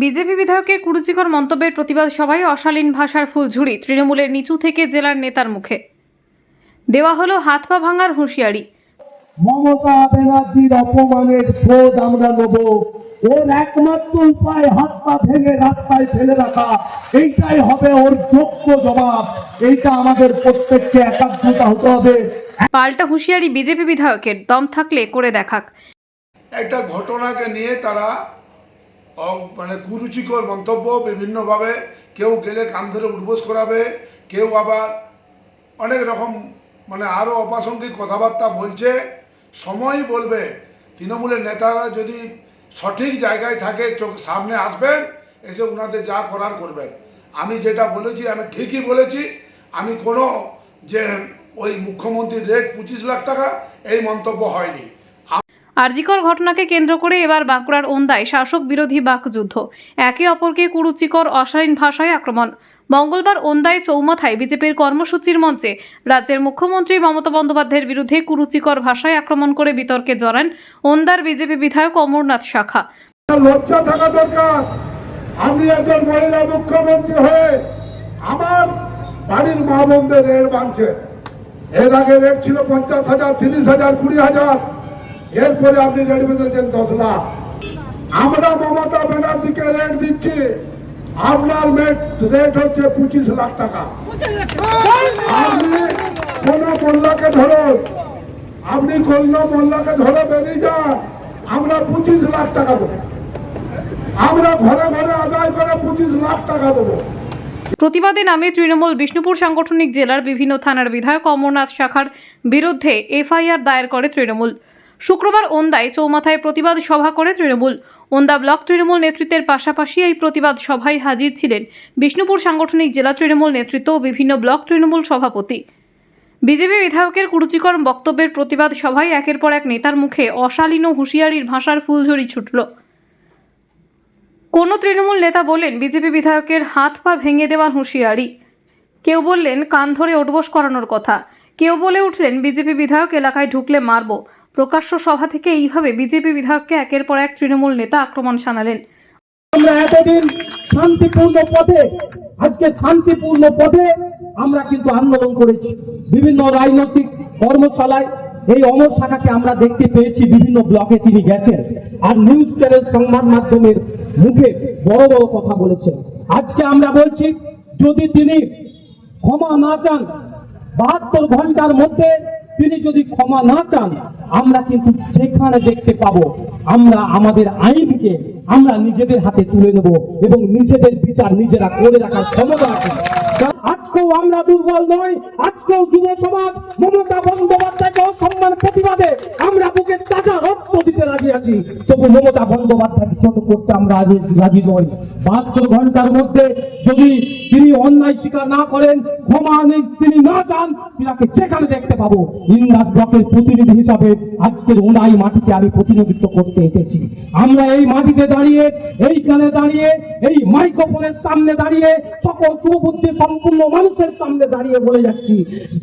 BJP বিধায়কের কুরুচিকর মন্তব্যের প্রতিবাদ সভায় অশালীন ভাষার ফুলঝুরি তৃণমূলের নিচু থেকে জেলার নেতার মুখে দেওয়া হলো হাত পা ভাঙার হুঁশিয়ারি। মমতা ব্যানার্জির অপমানের শোধ আমরা নেব। ওর একমাত্র উপায় হাত পা ভেঙে রাস্তায় ফেলে রাখা, এইটাই হবে ওর যোগ্য জবাব। এইটা আমাদের প্রত্যেককে একাত্মতা হতে হবে। পাল্টা হুঁশিয়ারি বিজেপি বিধায়কের, দম থাকলে করে দেখাক। একটা ঘটনাকে নিয়ে তারা মানে কুরুচিকর মন্তব্য বিভিন্নভাবে, কেউ গেলে কান ধরে উঠবোস করাবে, কেউ আবার অনেক রকম মানে আরও অপ্রাসঙ্গিক কথাবার্তা বলছে। সময়ই বলবে, তৃণমূলের নেতারা যদি সঠিক জায়গায় থাকে চোখ সামনে আসবেন, এসে ওনাদের যা করার করবেন। আমি যেটা বলেছি আমি ঠিকই বলেছি। আমি কোনো যে ওই মুখ্যমন্ত্রীর রেট 25 লাখ টাকা এই মন্তব্য হয়নি। আরজিকর ঘটনাকে কেন্দ্র করে এবার বাঁকুড়ার ওন্দায় শাসক বিরোধী বাকযুদ্ধ, একে অপরকে কুরুচিকর অশালীন ভাষায় আক্রমণ। মঙ্গলবার ওন্দায় চৌমাথায় বিজেপির কর্মসূচির মঞ্চে রাজ্যের মুখ্যমন্ত্রী মমতা বন্দ্যোপাধ্যায়ের বিরুদ্ধে কুরুচিকর ভাষায় আক্রমণ করে বিতর্কে জড়ান ওন্দার বিজেপি বিধায়ক অমরনাথ শাখা। লজ্জা থাকা দরকার। আমি একজন মহিলা মুখ্যমন্ত্রী হয়ে আমার বাড়ির মা বোনদের রেট বাঁধছে। এর আগে রেট ছিল 50,000, 30,000, 20,000। এরপরে আপনি রেট বেঁধেছেন 10 লাখ। আমরা মমতা ব্যানার্জিকে রেট দিচ্ছি, আপনার রেট হচ্ছে 25 লাখ টাকা। আপনি কোন মোল্লাকে ধরুন, আপনি কোন মোল্লাকে ধরে বেরিয়ে যান, আমরা 25 লাখ টাকা দেবো। আমরা ঘরে ঘরে আদায় করে 25 লাখ টাকা দেবো। প্রতিবাদে নামে তৃণমূল বিষ্ণুপুর সাংগঠনিক জেলার বিভিন্ন থানার বিধায়ক অমরনাথ শাখার বিরুদ্ধে এফআইআর দায়ের করে তৃণমূল। শুক্রবার ওন্দায় চৌমাথায় প্রতিবাদ সভা করে তৃণমূল। ওন্দা ব্লক তৃণমূল নেতৃত্বের পাশাপাশি এই প্রতিবাদ সভায় হাজির ছিলেন বিষ্ণুপুর সাংগঠনিক জেলা তৃণমূল নেতৃত্ব ও বিভিন্ন ব্লক তৃণমূল সভাপতি। বিজেপি বিধায়কের কুরুচিকর বক্তব্যের প্রতিবাদ সভায় একের পর এক নেতার মুখে অশালীন ও হুঁশিয়ারির ভাষার ফুলঝুরি ছুটল। কোনো তৃণমূল নেতা বললেন বিজেপি বিধায়কের হাত পা ভেঙে দেওয়ার হুঁশিয়ারি, কেউ বললেন কান ধরে ওঠবোস করানোর কথা, কেউ বলে উঠলেন বিজেপি বিধায়ক এলাকায় ঢুকলে মারব। প্রকাশ্য সভা থেকে এইভাবে বিজেপি বিধায়ককে একের পর এক তৃণমূল নেতা আক্রমণ শানালেন। আমরা এতদিন শান্তিপূর্ণ পথে, আজকে শান্তিপূর্ণ পথে আমরা কিন্তু আন্দোলন করেছি। বিভিন্ন রাজনৈতিক কর্মশালায় এই অমর শাখাকে আমরা দেখতে পেয়েছি, বিভিন্ন ব্লকে তিনি গেছেন আর নিউজ চ্যানেল সংবাদ মাধ্যমের মুখে বড় বড় কথা বলেছেন। আজকে আমরা বলছি, যদি তিনি ক্ষমা না চান, 72 ঘন্টার মধ্যে তিনি যদি ক্ষমা না চান, আমরা কিন্তু যেখানে দেখতে পাবো আমরা আমাদের আইনকে আমরা নিজেদের হাতে তুলে নেব এবং নিজেদের বিচার নিজেরা করে রাখার ক্ষমতা রাখি। আজকেও আমরা দুর্বল নই, আজকেও যুব সমাজ মমতা বন্দ্যোপাধ্যায়কে সম্মান প্রতিবাদে আমরা বুকের তাজা রক্ত দিতে রাজি আছি। তবু মমতা বন্দ্যোপাধ্যায়কে ছোট করতে আমরা রাজি নই। 72 ঘন্টার মধ্যে যদি তিনি অন্যায় স্বীকার না করেন, ক্ষমা তিনি না চান, তিনাকে যেখানে দেখতে পাবো। ইন্দাস ব্লকের প্রতিনিধি হিসাবে আজকের ওনাই মাটিতে আমি প্রতিনিধিত্ব করতে এসেছি। আমরা এই মাটিতে দাঁড়িয়ে, এইখানে দাঁড়িয়ে, এই মাইক্রোফোনের সামনে দাঁড়িয়ে, সকল শুভবুদ্ধি সম্পূর্ণ মানুষের সামনে দাঁড়িয়ে বলে যাচ্ছি,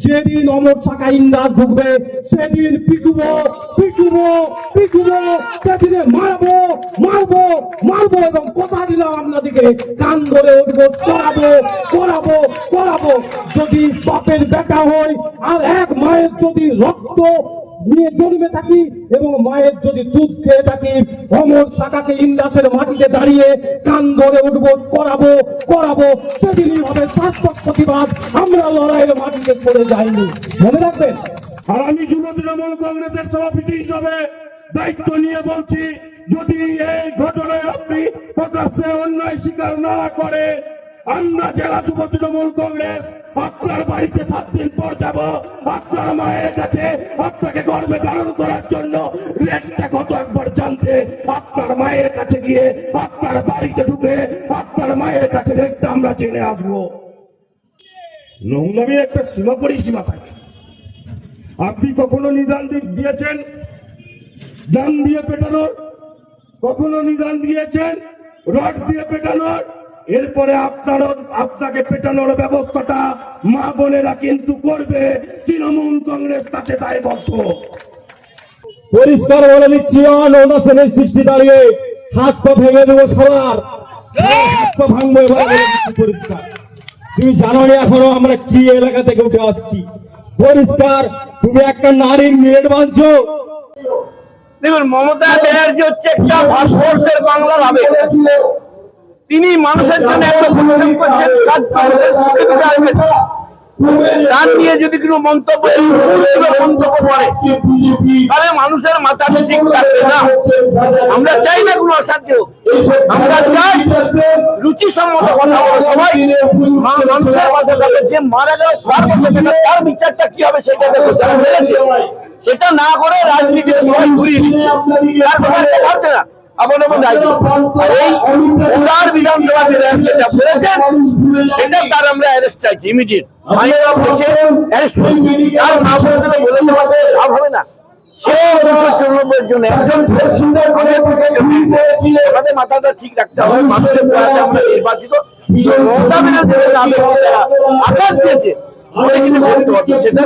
যেদিন অমর শাখা ইন্দাস ঢুকবে সেদিন পিটুবো পিটুবো পিটুবো, সেদিনে মারবো মারবো মারবো এবং কথা দিলাম আপনাদেরকে কান ধরে উঠবো, করাবো করাবো করাবো। যদি বাপের বেটা হই আর এক মায়ের যদি রক্ত নিয়ে জন্মে থাকি এবং মায়ের যদি দুধ খেয়ে থাকি, অমর শাখাকে ইন্দাসের মাটিতে দাঁড়িয়ে কান ধরে উঠবো, করাবো করাবো, সেদিনই হবে শাশ্বত প্রতিবাদ। আমরা লড়াইয়ের মাটিতে পড়ে যাইনি, মনে রাখবেন। আর আমি যুব তৃণমূল কংগ্রেসের সভাপতি হিসাবে দায়িত্ব নিয়ে বলছি, যদি এই ঘটনায় আপনি প্রকাশ্যে অন্যায় স্বীকার না করে, আমরা জেলা যুব তৃণমূল কংগ্রেস আপনার বাড়িতে 7 দিন পর যাব, আপনার মায়ের কাছে আপনাকে গর্বে ধারণ করার জন্য রেটটা কত একবার জানতে আপনার মায়ের কাছে গিয়ে আপনার বাড়িতে ঢুকে আপনার মায়ের কাছে রেটটা আমরা জেনে আসবো। নোংরামির একটা সীমা পরিসীমা থাকে। আপনি কখনো নিদান দিয়েছেন দান দিয়ে পেটানোর, কখনো নিদান দিয়েছেন রড দিয়ে পেটানোর, এরপরে আপনাকে পেটানোর ব্যবস্থাটা মা বোনেরা কিন্তু করবে। তৃণমূল কংগ্রেস তাতে দায়বদ্ধ। পরিষ্কার বলে দিচ্ছি, অন 60 দাঁড়িয়ে হাত পা ভেঙে দেবো সবার। তো ভাঙবো এবার বলে দিচ্ছি পরিষ্কার। তুমি জানো না এখনো আমরা কি এলাকা থেকে উঠে আসছি। পরিষ্কার তুমি একটা নারীর মেয়ের বাঁধছো। দেখুন, মমতা ব্যানার্জি হচ্ছে একটা ভারতবর্ষের বাংলার আবেগ। তিনি মানুষের জন্য একটা পরিশ্রম করছেন, কাজ করছেন, সুখে দুঃখে আছেন। তার নিয়ে যদি কোনো মন্তব্য করে তাহলে মানুষের মাথাটা ঠিক থাকবে না। আমরা চাই না কোনো অসাধ্য হোক, আমরা চাই রুচিসম্মত কথা বলে সবাই মানুষের পাশে থাকবে। যে মারা গেল তার পাশে থাকা, তার বিচারটা কি হবে সেটা দেখো, যারা মেরেছে সেটা না করে রাজনীতির সবাই ঘুরিয়ে দিচ্ছে, তার ব্যাপারটা ভাবছে না। বিধানসভা বিধায়ক যেটা বলেছেন সেটা তার আমরা অ্যারেস্ট চাইছি, ইমিডিয়েট। তার না বলতে বলে লাভ হবে না। আমাদের মাথাটা ঠিক রাখতে হবে, মানুষের প্রয়াসে আমরা নির্বাচিত। মমতা ব্যানার্জি আঘাত দিয়েছে সেটা